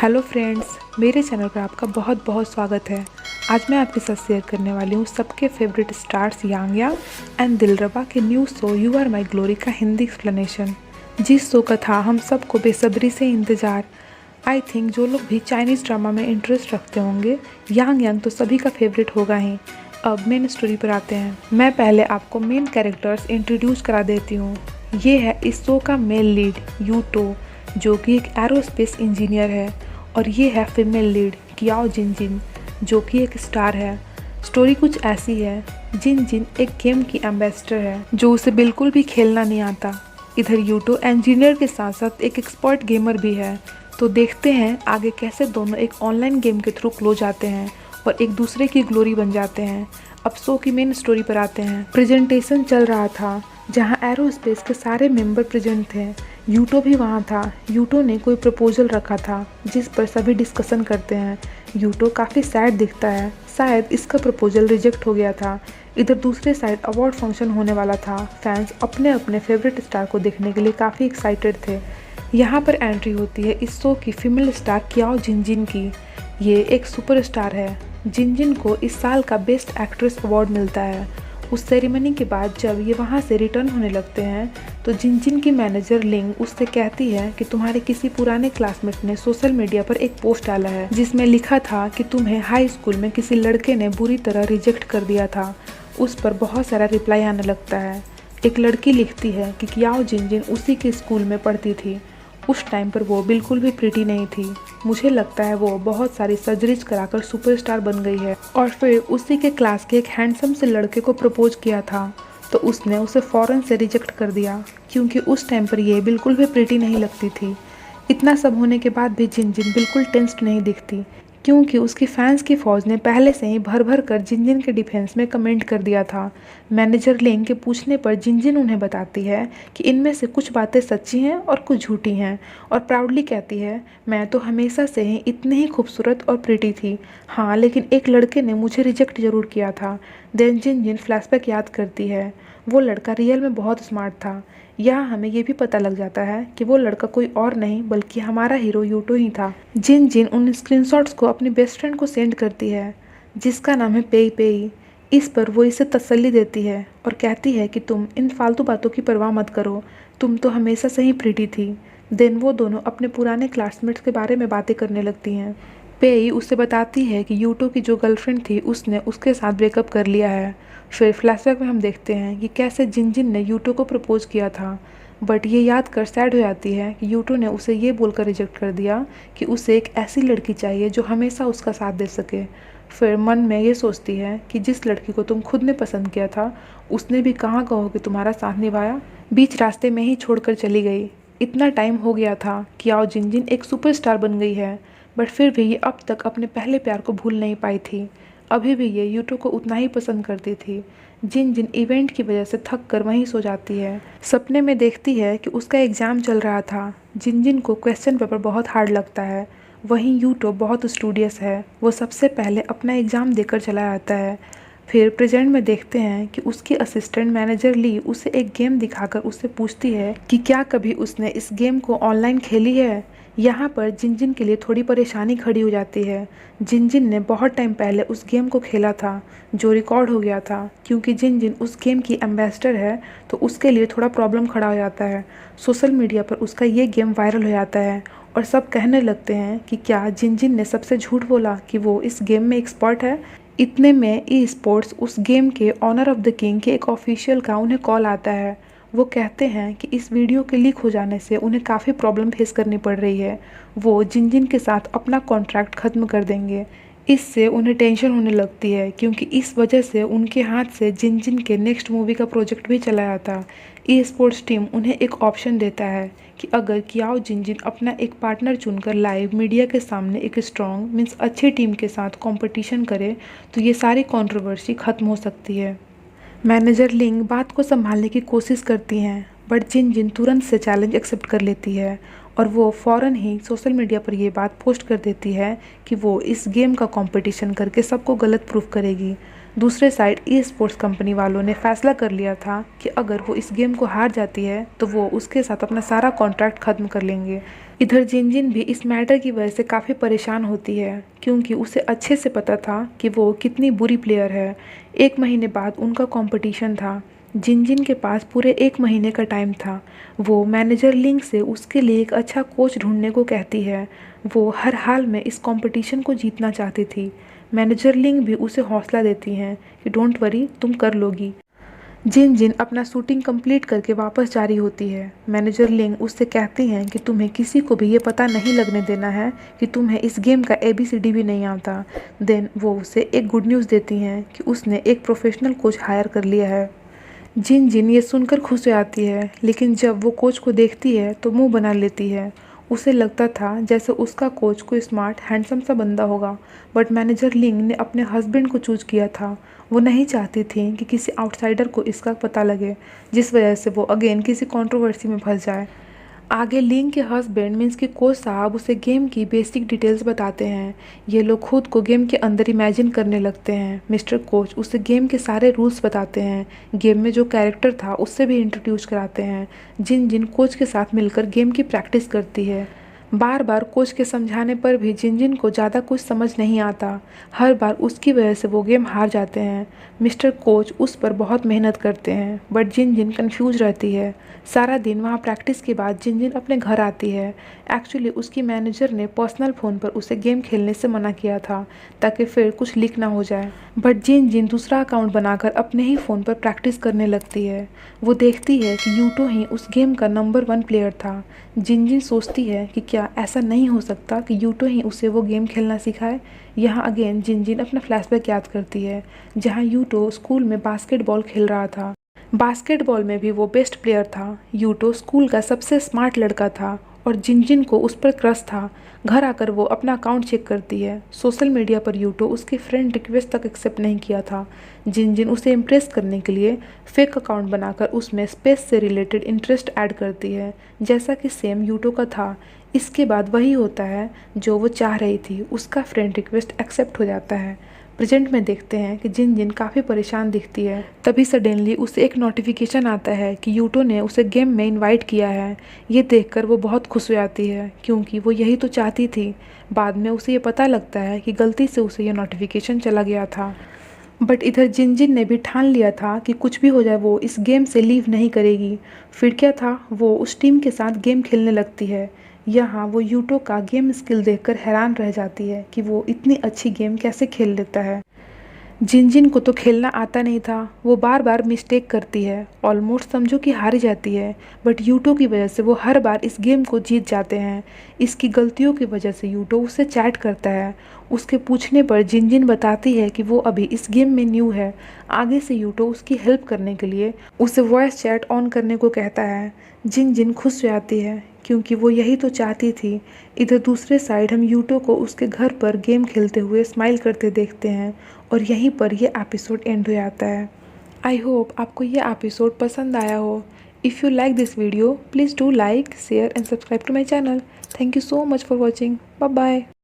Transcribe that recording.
Hello friends, मेरे channel पर आपका बहुत बहुत स्वागत है। आज मैं आपके साथ शेयर करने वाली हूँ सबके favourite stars Yang Yang and Dilraba के new show you are my glory का हिंदी एक्सप्लेनेशन। जिस शो का था हम सबको बेसब्री से इंतज़ार। आई थिंक जो लोग भी चाइनीज़ ड्रामा में इंटरेस्ट रखते होंगे, यांग यांग तो सभी का फेवरेट होगा ही। अब मेन स्टोरी पर आते हैं। मैं पहले आपको मेन कैरेक्टर्स इंट्रोड्यूस करा देती हूँ। ये है इस शो का मेल लीड यूटो, जो कि एक एरोस्पेस इंजीनियर है, और ये है फीमेल लीड कियाओ जिन जिन, जो कि एक स्टार है। स्टोरी कुछ ऐसी है, जिन जिन एक गेम की एम्बेसडर है जो उसे बिल्कुल भी खेलना नहीं आता। इधर यूटो इंजीनियर के साथ साथ एक एक्सपर्ट गेमर भी है। तो देखते हैं आगे कैसे दोनों एक ऑनलाइन गेम के थ्रू क्लोज आते हैं और एक दूसरे की ग्लोरी बन जाते हैं। अब शो की मेन स्टोरी पर आते हैं। प्रेजेंटेशन चल रहा था जहां एरोस्पेस के सारे मेंबर प्रेजेंट थे। यूटो भी वहां था। यूटो ने कोई प्रपोजल रखा था जिस पर सभी डिस्कशन करते हैं। यूटो काफ़ी सैड दिखता है, शायद इसका प्रपोजल रिजेक्ट हो गया था। इधर दूसरे साइड अवार्ड फंक्शन होने वाला था। फैंस अपने अपने फेवरेट स्टार को देखने के लिए काफ़ी एक्साइटेड थे। यहाँ पर एंट्री होती है इस शो की फीमेल स्टार कियाओ जिन जिन की। ये एक सुपरस्टार है। जिन जिन को इस साल का बेस्ट एक्ट्रेस अवार्ड मिलता है। उस सेरेमनी के बाद जब ये वहाँ से रिटर्न होने लगते हैं तो जिन जिन की मैनेजर लिंग उससे कहती है कि तुम्हारे किसी पुराने क्लासमेट ने सोशल मीडिया पर एक पोस्ट डाला है जिसमें लिखा था कि तुम्हें हाई स्कूल में किसी लड़के ने बुरी तरह रिजेक्ट कर दिया था। उस पर बहुत सारा रिप्लाई आने लगता है। एक लड़की लिखती है कि कियाओ जिन जिन उसी के स्कूल में पढ़ती थी। उस टाइम पर वो बिल्कुल भी प्रिटी नहीं थी। मुझे लगता है वो बहुत सारी सर्जरीज कराकर सुपरस्टार बन गई है। और फिर उसी के क्लास के एक हैंडसम से लड़के को प्रपोज किया था तो उसने उसे फ़ौरन से रिजेक्ट कर दिया, क्योंकि उस टाइम पर ये बिल्कुल भी प्रिटी नहीं लगती थी। इतना सब होने के बाद भी जिन जिन बिल्कुल टेंस्ड नहीं दिखती, क्योंकि उसकी फैंस की फ़ौज ने पहले से ही भर भर कर जिन जिन के डिफेंस में कमेंट कर दिया था। मैनेजर लिंग के पूछने पर जिन जिन उन्हें बताती है कि इनमें से कुछ बातें सच्ची हैं और कुछ झूठी हैं, और प्राउडली कहती है मैं तो हमेशा से ही इतनी ही खूबसूरत और प्रिटी थी। हाँ, लेकिन एक लड़के ने मुझे रिजेक्ट ज़रूर किया था। देन जिन जिन फ्लैशबैक याद करती है। वो लड़का रियल में बहुत स्मार्ट था। यहाँ हमें ये भी पता लग जाता है कि वो लड़का कोई और नहीं बल्कि हमारा हीरो यूटो ही था। जिन जिन उन स्क्रीनशॉट्स को अपनी बेस्ट फ्रेंड को सेंड करती है जिसका नाम है पेई पेई। इस पर वो इसे तसल्ली देती है और कहती है कि तुम इन फालतू बातों की परवाह मत करो, तुम तो हमेशा से ही प्रिटी थी। देन वो दोनों अपने पुराने क्लासमेट्स के बारे में बातें करने लगती हैं। पेई उसे बताती है कि यूटो की जो गर्लफ्रेंड थी उसने उसके साथ ब्रेकअप कर लिया है। फिर फ्लैशबैक में हम देखते हैं कि कैसे जिन जिन ने यूटो को प्रपोज किया था, बट ये याद कर सैड हो जाती है कि यूटो ने उसे ये बोलकर रिजेक्ट कर दिया कि उसे एक ऐसी लड़की चाहिए जो हमेशा उसका साथ दे सके। फिर मन में ये सोचती है कि जिस लड़की को तुम खुद ने पसंद किया था उसने भी कहाँ कहो कि तुम्हारा साथ निभाया, बीच रास्ते में ही छोड़कर चली गई। इतना टाइम हो गया था कि आओ जिन जिन एक सुपरस्टार बन गई है, बट फिर भी ये अब तक अपने पहले प्यार को भूल नहीं पाई थी। अभी भी ये यूटो को उतना ही पसंद करती थी। जिन जिन इवेंट की वजह से थक कर वहीं सो जाती है। सपने में देखती है कि उसका एग्ज़ाम चल रहा था। जिन जिन को क्वेश्चन पेपर बहुत हार्ड लगता है। वहीं यूटो बहुत स्टूडियस है। वो सबसे पहले अपना एग्ज़ाम देकर चला आता है। फिर प्रेजेंट में देखते हैं कि उसकी असिस्टेंट मैनेजर ली उसे एक गेम दिखाकर उससे पूछती है कि क्या कभी उसने इस गेम को ऑनलाइन खेली है। यहाँ पर जिन जिन के लिए थोड़ी परेशानी खड़ी हो जाती है। जिन जिन ने बहुत टाइम पहले उस गेम को खेला था जो रिकॉर्ड हो गया था, क्योंकि जिन जिन उस गेम की एम्बेसडर है तो उसके लिए थोड़ा प्रॉब्लम खड़ा हो जाता है। सोशल मीडिया पर उसका ये गेम वायरल हो जाता है और सब कहने लगते हैं कि क्या जिन जिन ने सबसे झूठ बोला कि वो इस गेम में एक्सपर्ट है। इतने में ई स्पोर्ट्स उस गेम के ऑनर ऑफ द किंग के एक ऑफिशियल का उन्हें कॉल आता है। वो कहते हैं कि इस वीडियो के लीक हो जाने से उन्हें काफ़ी प्रॉब्लम फेस करनी पड़ रही है। वो जिन जिन के साथ अपना कॉन्ट्रैक्ट ख़त्म कर देंगे। इससे उन्हें टेंशन होने लगती है, क्योंकि इस वजह से उनके हाथ से जिन जिन के नेक्स्ट मूवी का प्रोजेक्ट भी चला जाता। ई स्पोर्ट्स टीम उन्हें एक ऑप्शन देता है कि अगर कियाओ जिन जिन अपना एक पार्टनर चुनकर लाइव मीडिया के सामने एक स्ट्रॉन्ग मीन्स अच्छी टीम के साथ कंपटीशन करे तो ये सारी कंट्रोवर्सी ख़त्म हो सकती है। मैनेजर लिंग बात को संभालने की कोशिश करती हैं, बट जिन जिन तुरंत से चैलेंज एक्सेप्ट कर लेती है और वो फ़ौरन ही सोशल मीडिया पर ये बात पोस्ट कर देती है कि वो इस गेम का कंपटीशन करके सबको गलत प्रूफ करेगी। दूसरे साइड ई स्पोर्ट्स कंपनी वालों ने फैसला कर लिया था कि अगर वो इस गेम को हार जाती है तो वो उसके साथ अपना सारा कॉन्ट्रैक्ट खत्म कर लेंगे। इधर जिनजिन भी इस मैटर की वजह से काफ़ी परेशान होती है क्योंकि उसे अच्छे से पता था कि वो कितनी बुरी प्लेयर है। 1 महीने बाद उनका कंपटीशन था। जिनजिन के पास पूरे 1 महीने का टाइम था। वो मैनेजर लिंग से उसके लिए एक अच्छा कोच ढूंढने को कहती है। वो हर हाल में इस कंपटीशन को जीतना चाहती थी। मैनेजर लिंग भी उसे हौसला देती हैं कि डोंट वरी, तुम कर लोगी। जिनजिन अपना शूटिंग कंप्लीट करके वापस जा रही होती है। मैनेजर लिंग उससे कहती हैं कि तुम्हें किसी को भी ये पता नहीं लगने देना है कि तुम्हें इस गेम का ABCD भी नहीं आता। देन वो उसे एक गुड न्यूज़ देती हैं कि उसने एक प्रोफेशनल कोच हायर कर लिया है। जिनजिन ये सुनकर खुश हो जाती है, लेकिन जब वो कोच को देखती है तो मुंह बना लेती है। उसे लगता था जैसे उसका कोच कोई स्मार्ट हैंडसम सा बंदा होगा, बट मैनेजर लिंग ने अपने हस्बैंड को चूज किया था। वो नहीं चाहती थी कि किसी आउटसाइडर को इसका पता लगे, जिस वजह से वो अगेन किसी कंट्रोवर्सी में फंस जाए। आगे लिंग के हस्बैंड मीन्स कि कोच साहब उसे गेम की बेसिक डिटेल्स बताते हैं। ये लोग खुद को गेम के अंदर इमेजिन करने लगते हैं। मिस्टर कोच उसे गेम के सारे रूल्स बताते हैं। गेम में जो कैरेक्टर था उससे भी इंट्रोड्यूस कराते हैं। जिनजिन कोच के साथ मिलकर गेम की प्रैक्टिस करती है। बार बार कोच के समझाने पर भी जिनजिन को ज़्यादा कुछ समझ नहीं आता। हर बार उसकी वजह से वो गेम हार जाते हैं। मिस्टर कोच उस पर बहुत मेहनत करते हैं, बट जिनजिन कंफ्यूज रहती है। सारा दिन वहाँ प्रैक्टिस के बाद जिनजिन अपने घर आती है। एक्चुअली उसकी मैनेजर ने पर्सनल फ़ोन पर उसे गेम खेलने से मना किया था ताकि फिर कुछ लीक ना हो जाए, बट जिनजिन दूसरा अकाउंट बनाकर अपने ही फ़ोन पर प्रैक्टिस करने लगती है। वो देखती है कि यूटो ही उस गेम का नंबर 1 प्लेयर था। जिनजिन सोचती है कि क्या ऐसा नहीं हो सकता कि यूटो ही उसे वो गेम खेलना सिखाए। यहाँ अगेन जिनजिन अपना फ्लैशबैक याद करती है, जहाँ यूटो स्कूल में बास्केटबॉल खेल रहा था। बास्केटबॉल में भी वो बेस्ट प्लेयर था। यूटो स्कूल का सबसे स्मार्ट लड़का था और जिनजिन को उस पर क्रश था। घर आकर वो अपना अकाउंट चेक करती है। सोशल मीडिया पर यूटो उसके फ्रेंड रिक्वेस्ट तक एक्सेप्ट नहीं किया था। जिनजिन उसे इम्प्रेस करने के लिए फेक अकाउंट बनाकर उसमें स्पेस से रिलेटेड इंटरेस्ट ऐड करती है, जैसा कि सेम यूटो का था। इसके बाद वही होता है जो वो चाह रही थी, उसका फ्रेंड रिक्वेस्ट एक्सेप्ट हो जाता है। प्रेजेंट में देखते हैं कि जिनजिन काफ़ी परेशान दिखती है। तभी सडनली उसे एक नोटिफिकेशन आता है कि यूटो ने उसे गेम में इनवाइट किया है। ये देखकर वो बहुत खुश हो जाती है क्योंकि वो यही तो चाहती थी। बाद में उसे ये पता लगता है कि गलती से उसे ये नोटिफिकेशन चला गया था। बट इधर जिनजिन ने भी ठान लिया था कि कुछ भी हो जाए वो इस गेम से लीव नहीं करेगी। फिर क्या था, वो उस टीम के साथ गेम खेलने लगती है। यहाँ वो यूटो का गेम स्किल देखकर हैरान रह जाती है कि वो इतनी अच्छी गेम कैसे खेल लेता है। जिनजिन को तो खेलना आता नहीं था। वो बार बार मिस्टेक करती है, ऑलमोस्ट समझो कि हार जाती है, बट यूटो की वजह से वो हर बार इस गेम को जीत जाते हैं। इसकी गलतियों की वजह से यूटो उससे चैट करता है। उसके पूछने पर जिनजिन बताती है कि वो अभी इस गेम में न्यू है। आगे से यूटो उसकी हेल्प करने के लिए उसे वॉइस चैट ऑन करने को कहता है। जिनजिन खुश हो जाती है क्योंकि वो यही तो चाहती थी। इधर दूसरे साइड हम यूटो को उसके घर पर गेम खेलते हुए स्माइल करते देखते हैं और यहीं पर ये एपिसोड एंड हो जाता है। आई होप आपको ये एपिसोड पसंद आया हो। If you like this video please do like, share and subscribe to my channel. Thank you so much for watching. Bye bye.